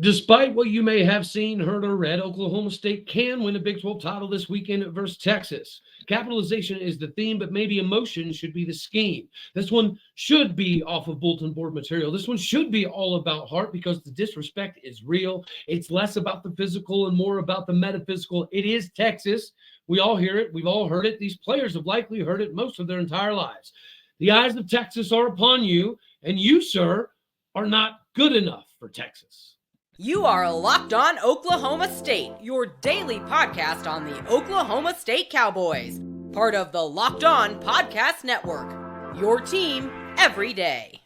Despite what you may have seen, heard, or read, Oklahoma State can win a Big 12 title this weekend versus Texas. Capitalization is the theme, but maybe emotion should be the scheme. This one should be off of bulletin board material. This one should be all about heart because the disrespect is real. It's less about the physical and more about the metaphysical. It is Texas. We all hear it. We've all heard it. These players have likely heard it most of their entire lives. The eyes of Texas are upon you, and you, sir, are not good enough for Texas. You are Locked On Oklahoma State, your daily podcast on the Oklahoma State Cowboys, part of the Locked On Podcast Network, your team every day.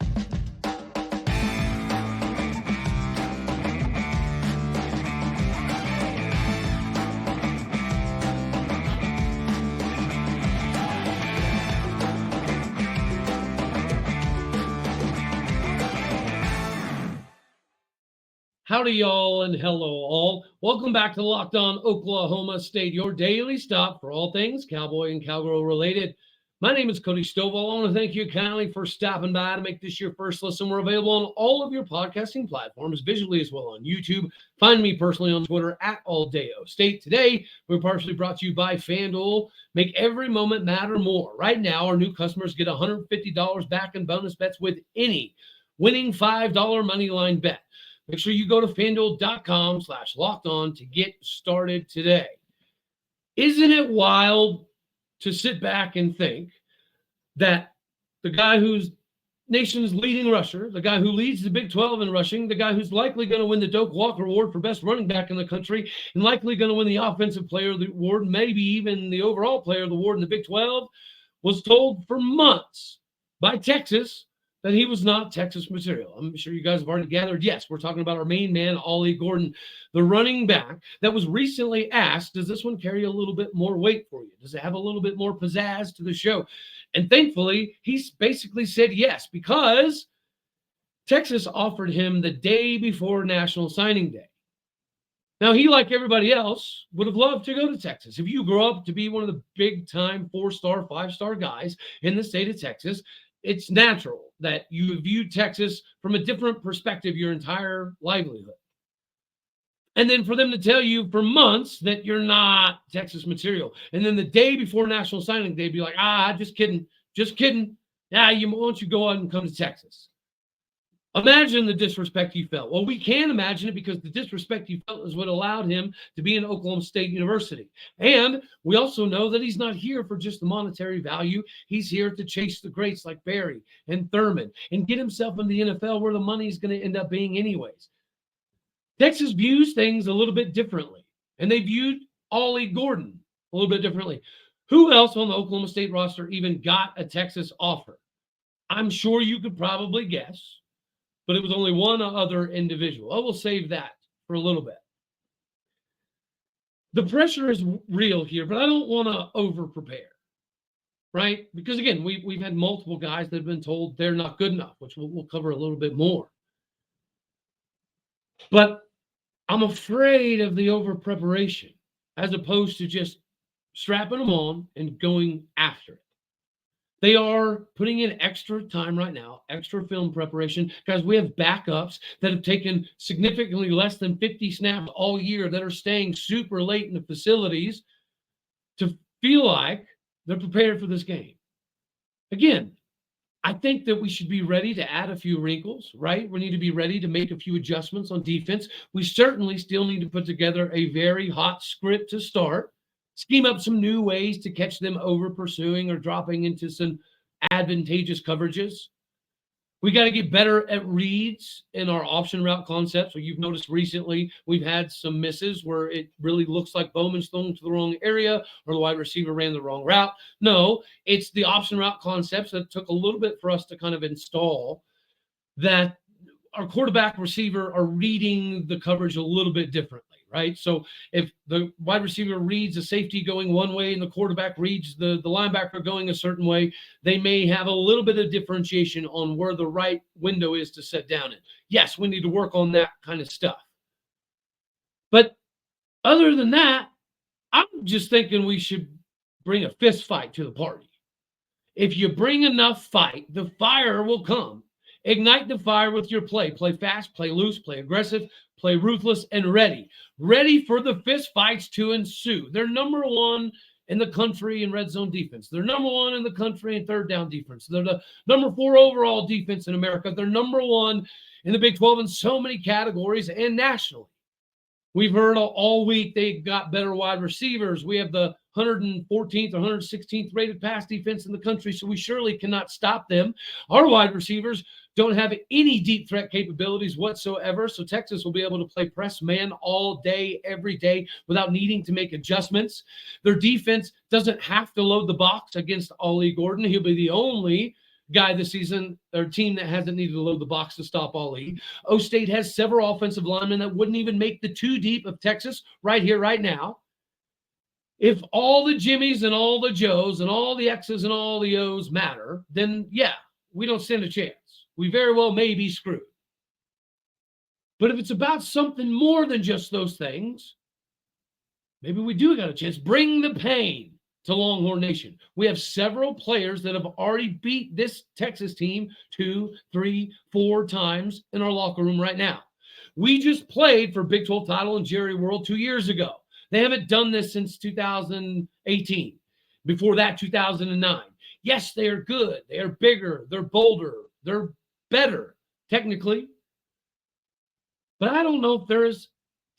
Howdy, y'all, and hello, all. Welcome back to Locked On Oklahoma State, your daily stop for all things Cowboy and Cowgirl related. My name is Cody Stovall. I want to thank you kindly for stopping by to make this your first listen. We're available on all of your podcasting platforms, visually as well on YouTube. Find me personally on Twitter at AllDayOState. Today, we're partially brought to you by FanDuel. Make every moment matter more. Right now, our new customers get $150 back in bonus bets with any winning $5 moneyline bet. Make sure you go to FanDuel.com/lockedon to get started today. Isn't it wild to sit back and think that the guy who's nation's leading rusher, the guy who leads the Big 12 in rushing, the guy who's likely going to win the Doak Walker Award for best running back in the country, and likely going to win the Offensive Player of the Award, maybe even the overall Player of the Award in the Big 12, was told for months by Texas that he was not Texas material. I'm sure you guys have already gathered. Yes, we're talking about our main man, Ollie Gordon, the running back that was recently asked, does this one carry a little bit more weight for you? Does it have a little bit more pizzazz to the show? And thankfully, he's basically said yes, because Texas offered him the day before National Signing Day. Now, he, like everybody else, would have loved to go to Texas. If you grow up to be one of the big-time 4-star, 5-star guys in the state of Texas, it's natural that you view Texas from a different perspective your entire livelihood. And then for them to tell you for months that you're not Texas material. And then the day before National Signing Day, be like, just kidding. Yeah, why don't you go out and come to Texas? Imagine the disrespect you felt. Well, we can imagine it because the disrespect you felt is what allowed him to be in Oklahoma State University. And we also know that he's not here for just the monetary value. He's here to chase the greats like Barry and Thurman and get himself in the NFL where the money is going to end up being anyways. Texas views things a little bit differently, and they viewed Ollie Gordon a little bit differently. Who else on the Oklahoma State roster even got a Texas offer? I'm sure you could probably guess. But it was only one other individual. I will save that for a little bit. The pressure is real here, but I don't want to over-prepare, right? Because, again, we've had multiple guys that have been told they're not good enough, which we'll cover a little bit more. But I'm afraid of the over-preparation as opposed to just strapping them on and going after it. They are putting in extra time right now, extra film preparation, because we have backups that have taken significantly less than 50 snaps all year that are staying super late in the facilities to feel like they're prepared for this game. Again, I think that we should be ready to add a few wrinkles, right? We need to be ready to make a few adjustments on defense. We certainly still need to put together a very hot script to start. Scheme up some new ways to catch them over pursuing or dropping into some advantageous coverages. We got to get better at reads in our option route concept. So you've noticed recently we've had some misses where it really looks like Bowman's thrown to the wrong area or the wide receiver ran the wrong route. No, it's the option route concepts that took a little bit for us to kind of install, that our quarterback receiver are reading the coverage a little bit differently. Right? So if the wide receiver reads a safety going one way and the quarterback reads the linebacker going a certain way, they may have a little bit of differentiation on where the right window is to set down in. Yes, we need to work on that kind of stuff. But other than that, I'm just thinking we should bring a fist fight to the party. If you bring enough fight, the fire will come. Ignite the fire with your play. Play fast, play loose, play aggressive, play ruthless, and ready. Ready for the fist fights to ensue. They're number one in the country in red zone defense. They're number one in the country in third down defense. They're the number 4 overall defense in America. They're number one in the Big 12 in so many categories and nationally. We've heard all week they got better wide receivers. We have the 114th or 116th rated pass defense in the country, so we surely cannot stop them. Our wide receivers don't have any deep threat capabilities whatsoever, so Texas will be able to play press man all day, every day, without needing to make adjustments. Their defense doesn't have to load the box against Ollie Gordon. He'll be the only guy this season, or team that hasn't needed to load the box to stop Ollie. O-State has several offensive linemen that wouldn't even make the 2 deep of Texas right here, right now. If all the Jimmies and all the Joes and all the X's and all the O's matter, then yeah, we don't stand a chance. We very well may be screwed. But if it's about something more than just those things, maybe we do got a chance. Bring the pain to Longhorn Nation. We have several players that have already beat this Texas team 2, 3, 4 times in our locker room right now. We just played for Big 12 title in Jerry World 2 years ago. They haven't done this since 2018. Before that, 2009. Yes, they are good. They are bigger. They're bolder. They're better, technically. But I don't know if they're as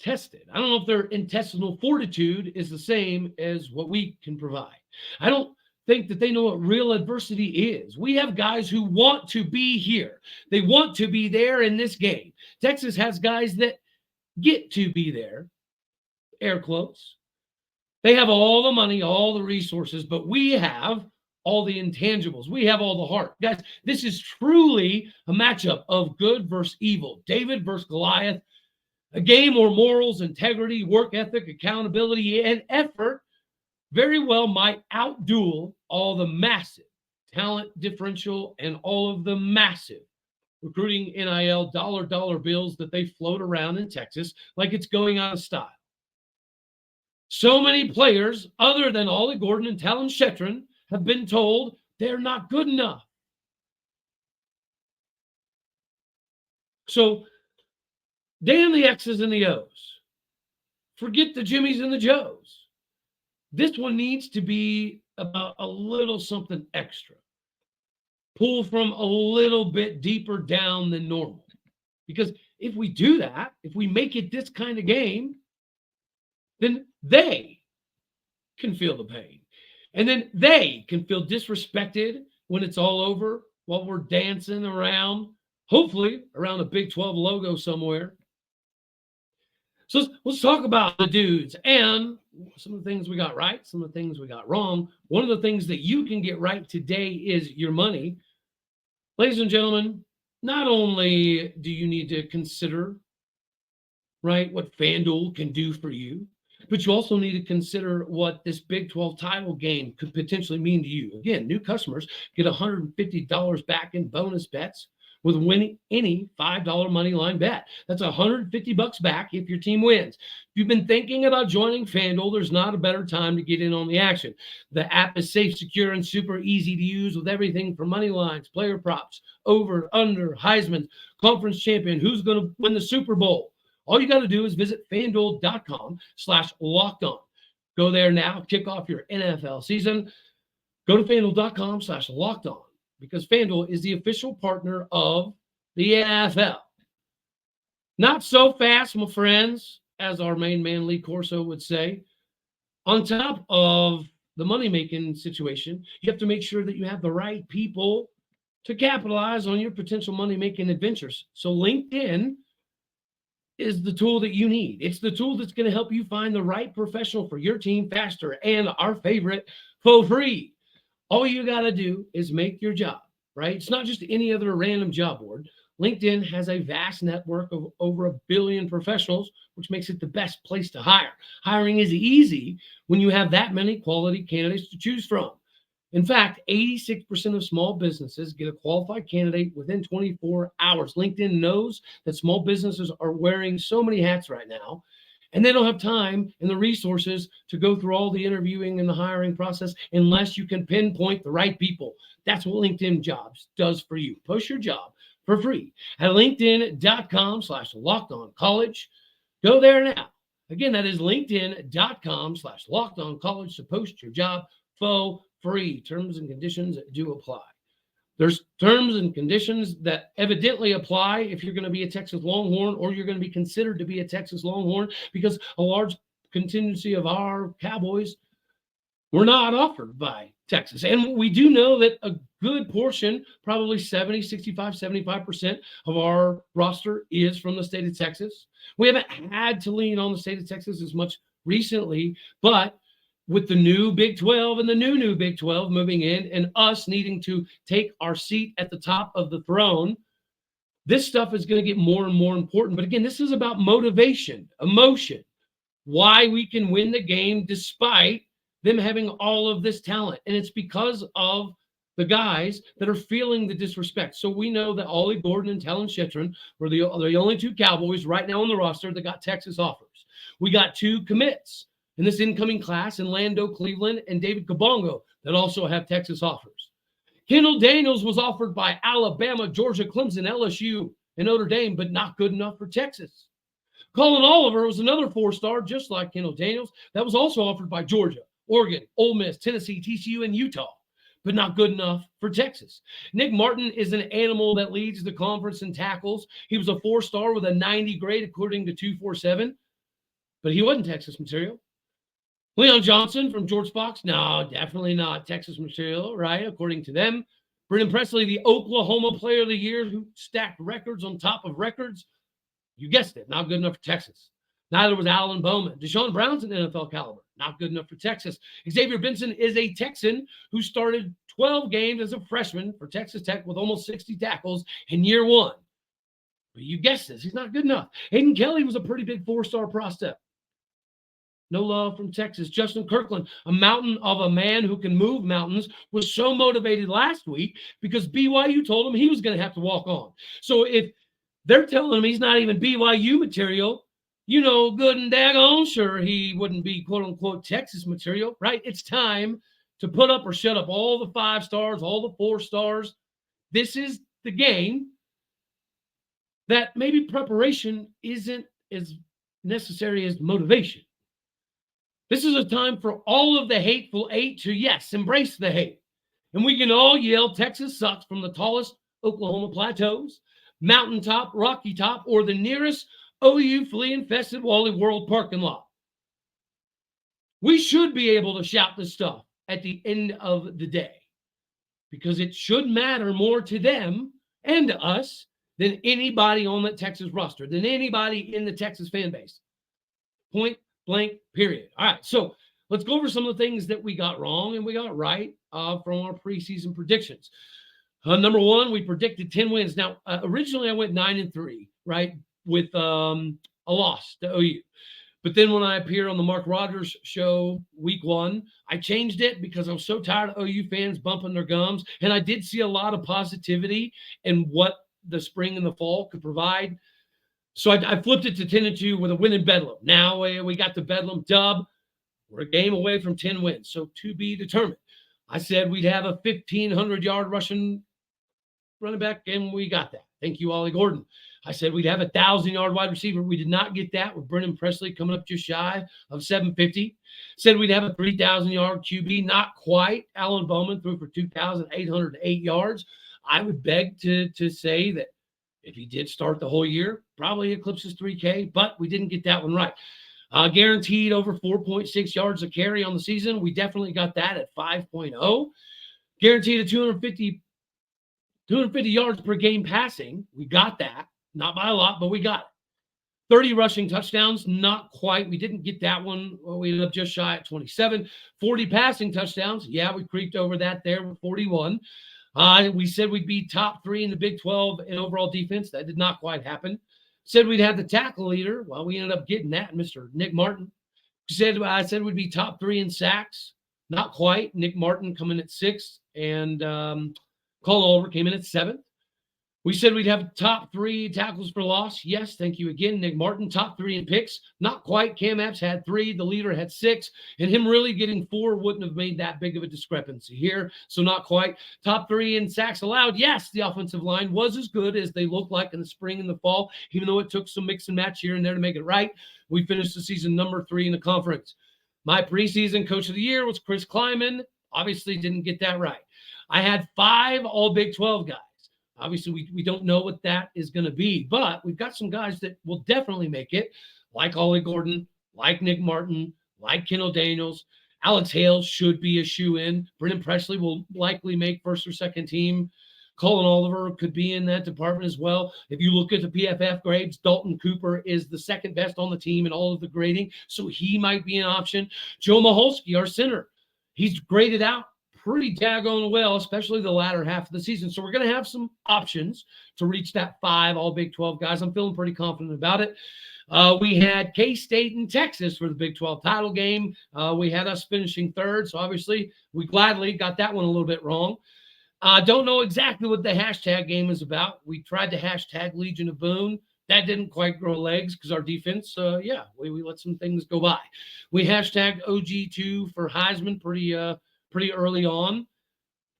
tested. I don't know if their intestinal fortitude is the same as what we can provide. I don't think that they know what real adversity is. We have guys who want to be here. They want to be there in this game. Texas has guys that get to be there. Air quotes. They have all the money, all the resources, but we have all the intangibles. We have all the heart. Guys, this is truly a matchup of good versus evil. David versus Goliath. A game where morals, integrity, work ethic, accountability, and effort very well might outduel all the massive talent differential and all of the massive recruiting NIL dollar bills that they float around in Texas like it's going out of style. So many players, other than Ollie Gordon and Talyn Shettron, have been told they're not good enough. So, damn the X's and the O's. Forget the Jimmies and the Joes. This one needs to be about a little something extra. Pull from a little bit deeper down than normal. Because if we do that, if we make it this kind of game, then they can feel the pain. And then they can feel disrespected when it's all over while we're dancing around, hopefully around a Big 12 logo somewhere. So let's talk about the dudes and some of the things we got right, some of the things we got wrong. One of the things that you can get right today is your money. Ladies and gentlemen, not only do you need to consider, right, what FanDuel can do for you, but you also need to consider what this Big 12 title game could potentially mean to you. Again, new customers get $150 back in bonus bets with winning any $5 money line bet. That's $150 back if your team wins. If you've been thinking about joining FanDuel, there's not a better time to get in on the action. The app is safe, secure, and super easy to use with everything from money lines, player props, over, under, Heisman, conference champion, who's going to win the Super Bowl. All you got to do is visit FanDuel.com/lockedon. Go there now, kick off your NFL season. Go to FanDuel.com/lockedon because FanDuel is the official partner of the NFL. Not so fast, my friends, as our main man Lee Corso would say. On top of the money-making situation, you have to make sure that you have the right people to capitalize on your potential money-making adventures. So LinkedIn is the tool that you need. It's the tool that's going to help you find the right professional for your team faster and our favorite, for free. All you got to do is make your job, right? It's not just any other random job board. LinkedIn has a vast network of over 1 billion professionals, which makes it the best place to hire. Hiring is easy when you have that many quality candidates to choose from. In fact, 86% of small businesses get a qualified candidate within 24 hours. LinkedIn knows that small businesses are wearing so many hats right now, and they don't have time and the resources to go through all the interviewing and the hiring process unless you can pinpoint the right people. That's what LinkedIn Jobs does for you. Post your job for free at linkedin.com/lockedoncollege. Go there now. Again, that is linkedin.com/lockedoncollege to post your job for free. Terms and conditions do apply. There's terms and conditions that evidently apply if you're going to be a Texas Longhorn or you're going to be considered to be a Texas Longhorn, because a large contingency of our Cowboys were not offered by Texas. And we do know that a good portion, probably 70, 65, 75% of our roster is from the state of Texas. We haven't had to lean on the state of Texas as much recently, but with the new Big 12 and the new Big 12 moving in and us needing to take our seat at the top of the throne, this stuff is going to get more and more important. But again, this is about motivation, emotion, why we can win the game despite them having all of this talent. And it's because of the guys that are feeling the disrespect. So we know that Ollie Gordon and Talyn Shettron were the only two Cowboys right now on the roster that got Texas offers. We got two commits in this incoming class in Lando Cleveland and David Kabongo that also have Texas offers. Kendal Daniels was offered by Alabama, Georgia, Clemson, LSU, and Notre Dame, but not good enough for Texas. Collin Oliver was another four-star, just like Kendal Daniels, that was also offered by Georgia, Oregon, Ole Miss, Tennessee, TCU, and Utah, but not good enough for Texas. Nick Martin is an animal that leads the conference in tackles. He was a four-star with a 90 grade according to 247, but he wasn't Texas material. Leon Johnson from George Fox, no, definitely not Texas material, right, according to them. Brennan Presley, the Oklahoma Player of the Year, who stacked records on top of records. You guessed it, not good enough for Texas. Neither was Alan Bowman. Deshaun Brown's an NFL caliber, not good enough for Texas. Xavier Benson is a Texan who started 12 games as a freshman for Texas Tech with almost 60 tackles in year one. But you guessed this, he's not good enough. Hayden Kelly was a pretty big four-star prospect. No love from Texas. Justin Kirkland, a mountain of a man who can move mountains, was so motivated last week because BYU told him he was going to have to walk on. So if they're telling him he's not even BYU material, you know, good and daggone sure he wouldn't be quote-unquote Texas material, right? It's time to put up or shut up all the 5 stars, all the 4 stars. This is the game that maybe preparation isn't as necessary as motivation. This is a time for all of the hateful eight to, yes, embrace the hate. And we can all yell, Texas sucks from the tallest Oklahoma plateaus, mountaintop, Rocky Top, or the nearest OU flea-infested Wally World parking lot. We should be able to shout this stuff at the end of the day because it should matter more to them and to us than anybody on that Texas roster, than anybody in the Texas fan base. Point blank, period. All right, so let's go over some of the things that we got wrong and we got right from our preseason predictions. Number one, we predicted 10 wins. Now, originally I went 9-3, right, with a loss to OU. But then when I appeared on the Mark Rogers show week 1, I changed it because I was so tired of OU fans bumping their gums. And I did see a lot of positivity in what the spring and the fall could provide. So I flipped it to 10-2 with a win in Bedlam. Now we got the Bedlam dub. We're a game away from 10 wins. So to be determined. I said we'd have a 1,500-yard rushing running back, and we got that. Thank you, Ollie Gordon. I said we'd have a 1,000-yard wide receiver. We did not get that with Brennan Presley coming up just shy of 750. Said we'd have a 3,000-yard QB. Not quite. Alan Bowman threw for 2,808 yards. I would beg to say that if he did start the whole year, probably eclipses 3K, but we didn't get that one right. Guaranteed over 4.6 yards a carry on the season. We definitely got that at 5.0. Guaranteed a 250 yards per game passing. We got that. Not by a lot, but we got it. 30 rushing touchdowns, not quite. We didn't get that one. We ended up just shy at 27. 40 passing touchdowns. Yeah, we creeped over that there with 41. We said we'd be top 3 in the Big 12 in overall defense. That did not quite happen. Said we'd have the tackle leader. Well, we ended up getting that, Mr. Nick Martin. I said we'd be top 3 in sacks. Not quite. Nick Martin coming at 6th, and Collin Oliver came in at 7th. We said we'd have top 3 tackles for loss. Yes, thank you again. Nick Martin, top 3 in picks. Not quite. Cam Epps had 3. The leader had 6. And him really getting 4 wouldn't have made that big of a discrepancy here. So not quite. Top 3 in sacks allowed. Yes, the offensive line was as good as they looked like in the spring and the fall, even though it took some mix and match here and there to make it right. We finished the season number 3 in the conference. My preseason coach of the year was Chris Kleiman. Obviously didn't get that right. I had 5 all Big 12 guys. Obviously, we don't know what that is going to be, but we've got some guys that will definitely make it, like Ollie Gordon, like Nick Martin, like Kendal Daniels. Alex Hales should be a shoe-in. Brendan Presley will likely make first or second team. Collin Oliver could be in that department as well. If you look at the PFF grades, Dalton Cooper is the second best on the team in all of the grading, so he might be an option. Joe Maholsky, our center, he's graded out pretty daggone well, especially the latter half of the season. So we're going to have some options to reach that 5 all Big 12 guys. I'm feeling pretty confident about it. We had K-State and Texas for the Big 12 title game. We had us finishing 3rd, so obviously we gladly got that one a little bit wrong. Don't know exactly what the hashtag game is about. We tried to hashtag Legion of Boone. That didn't quite grow legs because our defense, we let some things go by. We hashtagged OG2 for Heisman pretty early on.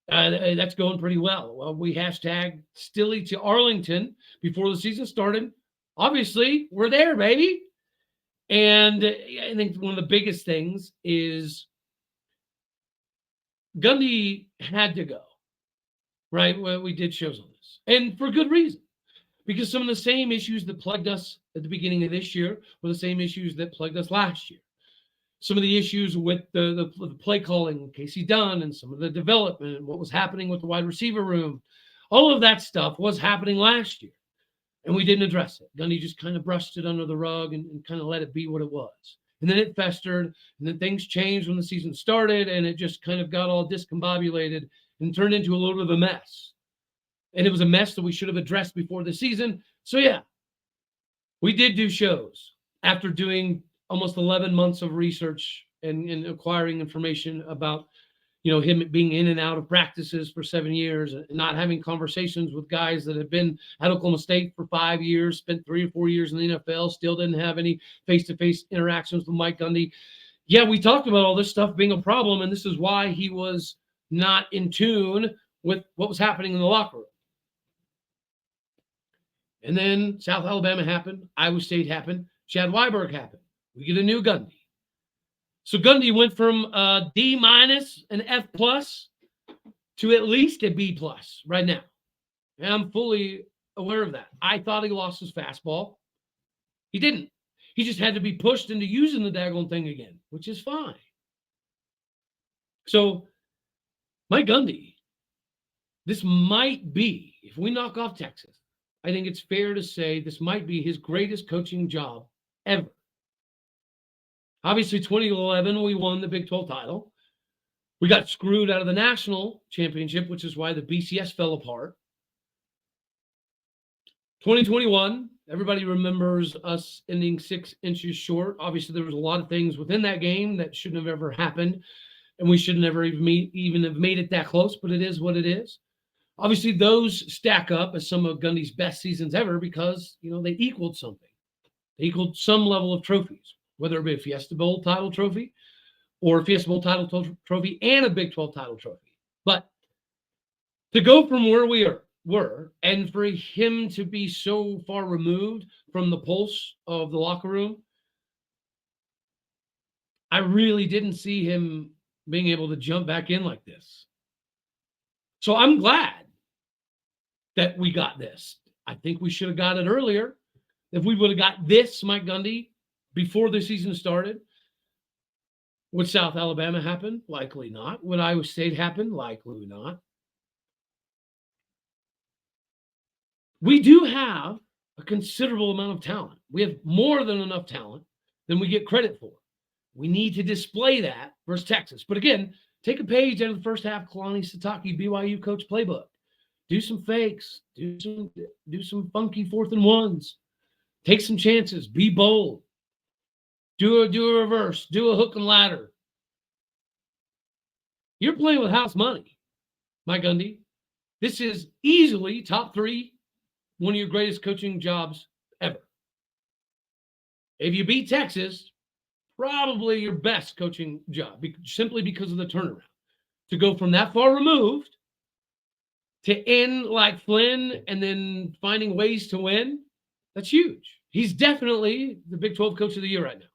That's going pretty well. Well, we hashtagged Stilly to Arlington before the season started. Obviously, we're there, baby. And I think one of the biggest things is Gundy had to go, right? Well, we did shows on this. And for good reason. Because some of the same issues that plagued us at the beginning of this year were the same issues that plagued us last year. Some of the issues with the play calling with Casey Dunn and some of the development and what was happening with the wide receiver room. All of that stuff was happening last year, and we didn't address it. Gundy just kind of brushed it under the rug and kind of let it be what it was. And then it festered, and then things changed when the season started, and it just kind of got all discombobulated and turned into a little bit of a mess. And it was a mess that we should have addressed before the season. So, yeah, we did do shows after doing almost 11 months of research and acquiring information about, him being in and out of practices for 7 years and not having conversations with guys that have been at Oklahoma State for 5 years, spent 3 or 4 years in the NFL, still didn't have any face-to-face interactions with Mike Gundy. Yeah, we talked about all this stuff being a problem, and this is why he was not in tune with what was happening in the locker room. And then South Alabama happened. Iowa State happened. Chad Weiberg happened. We get a new Gundy. So Gundy went from D- and F+ to at least a B+ right now. And I'm fully aware of that. I thought he lost his fastball. He didn't. He just had to be pushed into using the daggone thing again, which is fine. So Mike Gundy, this might be, if we knock off Texas, I think it's fair to say this might be his greatest coaching job ever. Obviously, 2011, we won the Big 12 title. We got screwed out of the national championship, which is why the BCS fell apart. 2021, everybody remembers us ending 6 inches short. Obviously, there was a lot of things within that game that shouldn't have ever happened, and we should never even have made it that close, but it is what it is. Obviously, those stack up as some of Gundy's best seasons ever because, they equaled something. They equaled some level of trophies, whether it be a Fiesta Bowl title trophy or a Fiesta Bowl title trophy and a Big 12 title trophy. But to go from where we were and for him to be so far removed from the pulse of the locker room, I really didn't see him being able to jump back in like this. So I'm glad that we got this. I think we should have got it earlier. If we would have got this Mike Gundy before the season started, would South Alabama happen? Likely not. Would Iowa State happen? Likely not. We do have a considerable amount of talent. We have more than enough talent than we get credit for. We need to display that versus Texas. But again, take a page out of the first half Kalani Sitake BYU coach playbook. Do some fakes. Do some funky 4th and 1s. Take some chances. Be bold. Do a reverse. Do a hook and ladder. You're playing with house money, Mike Gundy. This is easily top 3 one of your greatest coaching jobs ever. If you beat Texas, probably your best coaching job, simply because of the turnaround. To go from that far removed to end like Flynn and then finding ways to win, that's huge. He's definitely the Big 12 Coach of the Year right now.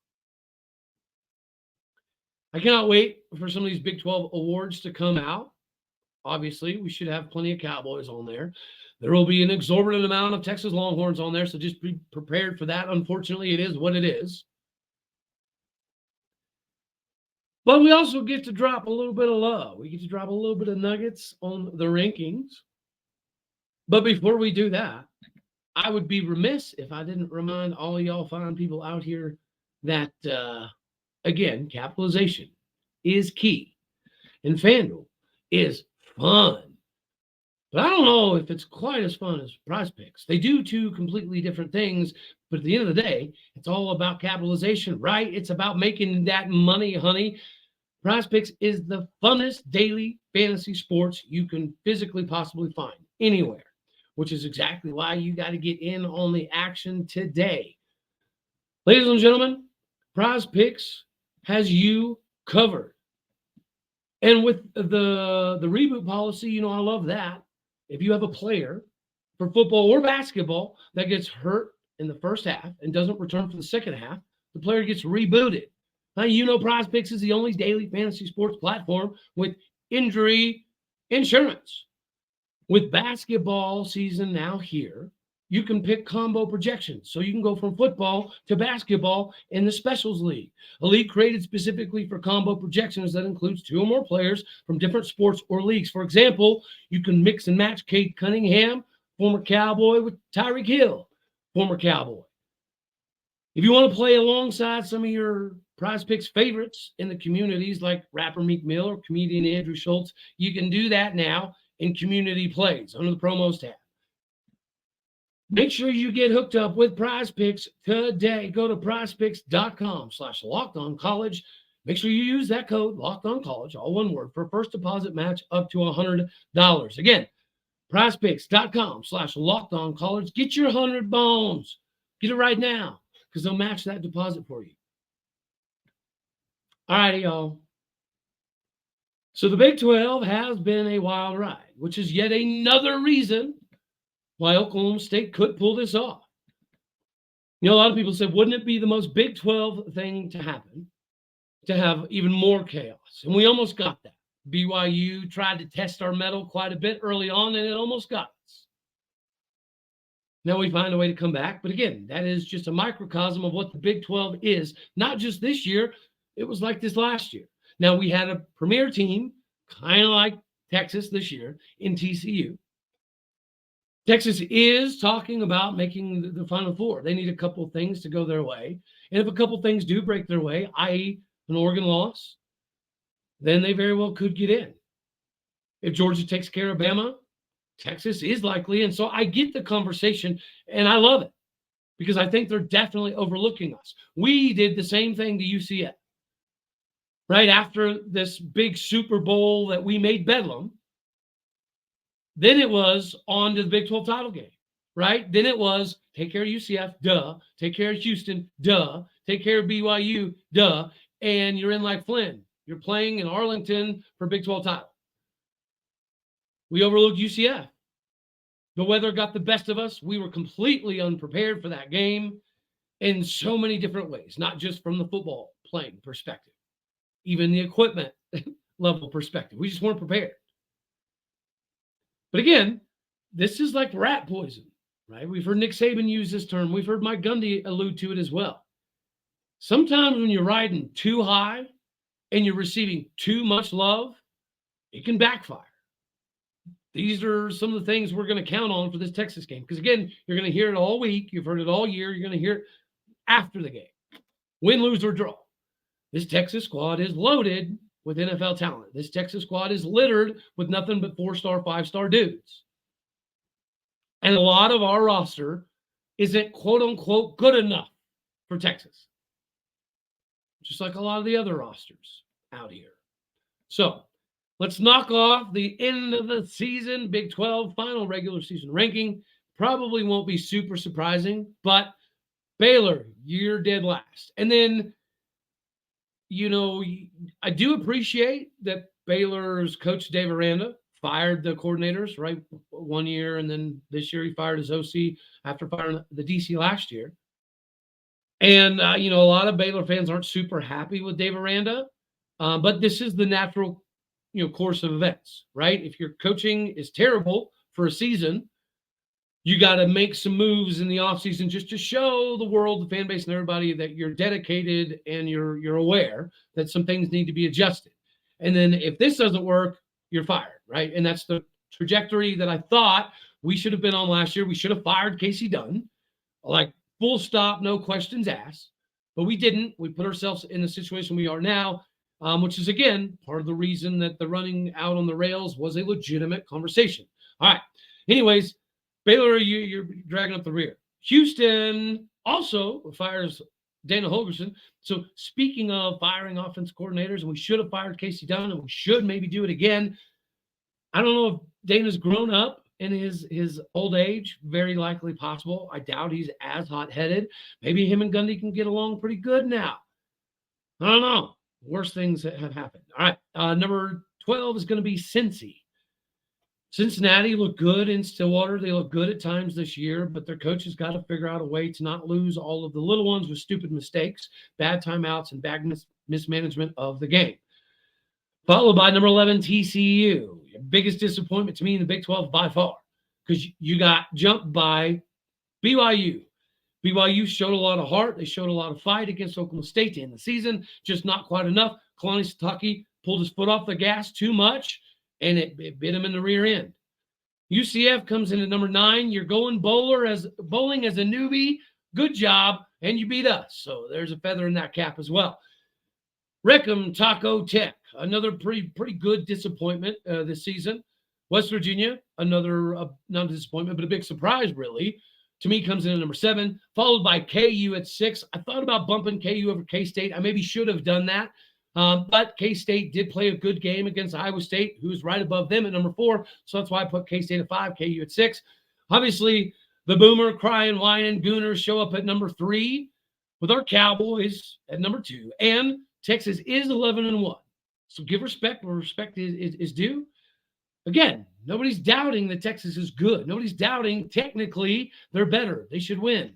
I cannot wait for some of these Big 12 awards to come out. Obviously, we should have plenty of Cowboys on there. There will be an exorbitant amount of Texas Longhorns on there, so just be prepared for that. Unfortunately, it is what it is. But we also get to drop a little bit of love. We get to drop a little bit of nuggets on the rankings. But before we do that, I would be remiss if I didn't remind all of y'all fine people out here that, again, capitalization is key. And FanDuel is fun. But I don't know if it's quite as fun as Prize Picks. They do two completely different things, but at the end of the day, it's all about capitalization, right? It's about making that money, honey. Prize Picks is the funnest daily fantasy sports you can physically possibly find anywhere, which is exactly why you got to get in on the action today. Ladies and gentlemen, Prize Picks has you covered. And with the reboot policy, I love that. If you have a player for football or basketball that gets hurt in the first half and doesn't return for the second half, the player gets rebooted. Now, Prize Picks is the only daily fantasy sports platform with injury insurance. With basketball season now here, you can pick combo projections. So you can go from football to basketball in the Specials League, a league created specifically for combo projections that includes two or more players from different sports or leagues. For example, you can mix and match Cade Cunningham, former Cowboy, with Tyreek Hill, former Cowboy. If you want to play alongside some of your Prize Picks favorites in the communities like rapper Meek Mill or comedian Andrew Schultz, you can do that now in community plays under the promos tab. Make sure you get hooked up with Prize Picks today. Go to prizepicks.com/lockedoncollege. Make sure you use that code LOCKEDONCollege, all one word, for a first deposit match up to $100. Again, prizepicks.com/lockedoncollege. Get your 100 bones. Get it right now because they'll match that deposit for you. All righty, y'all. So the Big 12 has been a wild ride, which is yet another reason why Oklahoma State could pull this off. A lot of people said, wouldn't it be the most Big 12 thing to happen to have even more chaos? And we almost got that. BYU tried to test our mettle quite a bit early on, and it almost got us. Now we find a way to come back. But again, that is just a microcosm of what the Big 12 is. Not just this year. It was like this last year. Now we had a premier team, kind of like Texas this year, in TCU. Texas is talking about making the Final Four. They need a couple of things to go their way. And if a couple of things do break their way, i.e. an Oregon loss, then they very well could get in. If Georgia takes care of Bama, Texas is likely. And so I get the conversation, and I love it because I think they're definitely overlooking us. We did the same thing to UCF. Right after this big Super Bowl that we made Bedlam, then it was on to the Big 12 title game, right? Then it was take care of UCF, duh. Take care of Houston, duh. Take care of BYU, duh. And you're in like Flynn. You're playing in Arlington for Big 12 title. We overlooked UCF. The weather got the best of us. We were completely unprepared for that game in so many different ways, not just from the football playing perspective, even the equipment level perspective. We just weren't prepared. But again, this is like rat poison, right? We've heard Nick Saban use this term. We've heard Mike Gundy allude to it as well. Sometimes when you're riding too high and you're receiving too much love, it can backfire. These are some of the things we're going to count on for this Texas game. Because again, you're going to hear it all week. You've heard it all year. You're going to hear it after the game. Win, lose, or draw. This Texas squad is loaded with NFL talent. This Texas squad is littered with nothing but 4-star, 5-star dudes. And a lot of our roster isn't quote-unquote good enough for Texas. Just like a lot of the other rosters out here. So let's knock off the end of the season Big 12 final regular season ranking. probably won't be super surprising, but Baylor, you're dead last. And then, I do appreciate that Baylor's coach, Dave Aranda, fired the coordinators, right? 1 year, and then this year he fired his OC after firing the DC last year. And, a lot of Baylor fans aren't super happy with Dave Aranda, but this is the natural, course of events, right? If your coaching is terrible for a season, you got to make some moves in the offseason just to show the world, the fan base, and everybody that you're dedicated and you're aware that some things need to be adjusted. And then if this doesn't work, you're fired, right? And that's the trajectory that I thought we should have been on last year. We should have fired Casey Dunn, like full stop, no questions asked. But we didn't. We put ourselves in the situation we are now, which is, again, part of the reason that the running out on the rails was a legitimate conversation. All right. Anyways, Baylor, you're dragging up the rear. Houston also fires Dana Holgorsen. So speaking of firing offense coordinators, and we should have fired Casey Dunn, and we should maybe do it again. I don't know if Dana's grown up in his old age. Very likely possible. I doubt he's as hot-headed. Maybe him and Gundy can get along pretty good now. I don't know. Worse things have happened. All right. Number 12 is going to be Cincy. Cincinnati looked good in Stillwater. They look good at times this year, but their coach has got to figure out a way to not lose all of the little ones with stupid mistakes, bad timeouts, and bad mismanagement of the game. Followed by number 11, TCU. Your biggest disappointment to me in the Big 12 by far, because you got jumped by BYU. BYU showed a lot of heart. They showed a lot of fight against Oklahoma State to end the season, just not quite enough. Kalani Sitake pulled his foot off the gas too much, and it bit him in the rear end. UCF comes in at number 9. You're going bowling as a newbie. Good job, and you beat us. So there's a feather in that cap as well. Wreckham Taco Tech, another pretty good disappointment this season. West Virginia, another not a disappointment, but a big surprise, really. To me, comes in at number 7, followed by KU at 6. I thought about bumping KU over K-State. I maybe should have done that. But K-State did play a good game against Iowa State, who's right above them at number 4. So that's why I put K-State at 5, KU at 6. Obviously, the boomer, crying, whining, Gooners show up at number 3 with our Cowboys at number 2. And Texas is 11-1. So give respect where respect is due. Again, nobody's doubting that Texas is good. Nobody's doubting technically they're better. They should win.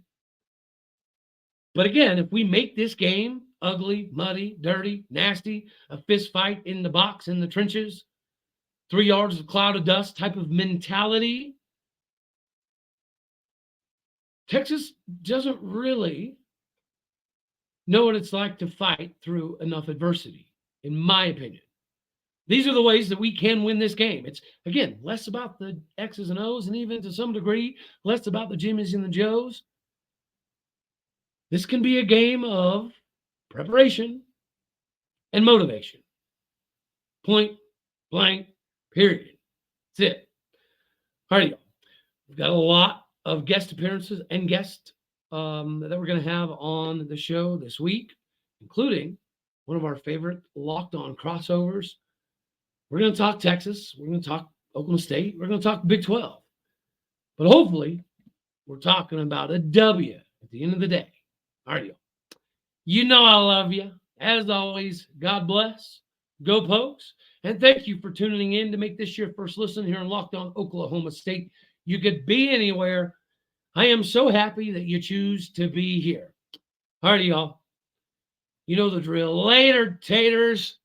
But again, if we make this game ugly, muddy, dirty, nasty, a fist fight in the box, in the trenches, 3 yards of cloud of dust type of mentality, Texas doesn't really know what it's like to fight through enough adversity, in my opinion. These are the ways that we can win this game. It's, again, less about the X's and O's, and even to some degree, less about the Jimmys and the Joes. This can be a game of preparation and motivation. Point blank, period. That's it. All right, y'all. We've got a lot of guest appearances and guests that we're going to have on the show this week, including one of our favorite Locked On crossovers. We're going to talk Texas. We're going to talk Oklahoma State. We're going to talk Big 12. But hopefully, we're talking about a W at the end of the day. All right, y'all. You know I love you. As always, God bless. Go Pokes. And thank you for tuning in to make this your first listen here on Locked On Oklahoma State. You could be anywhere. I am so happy that you choose to be here. All right, y'all. You know the drill. Later, taters.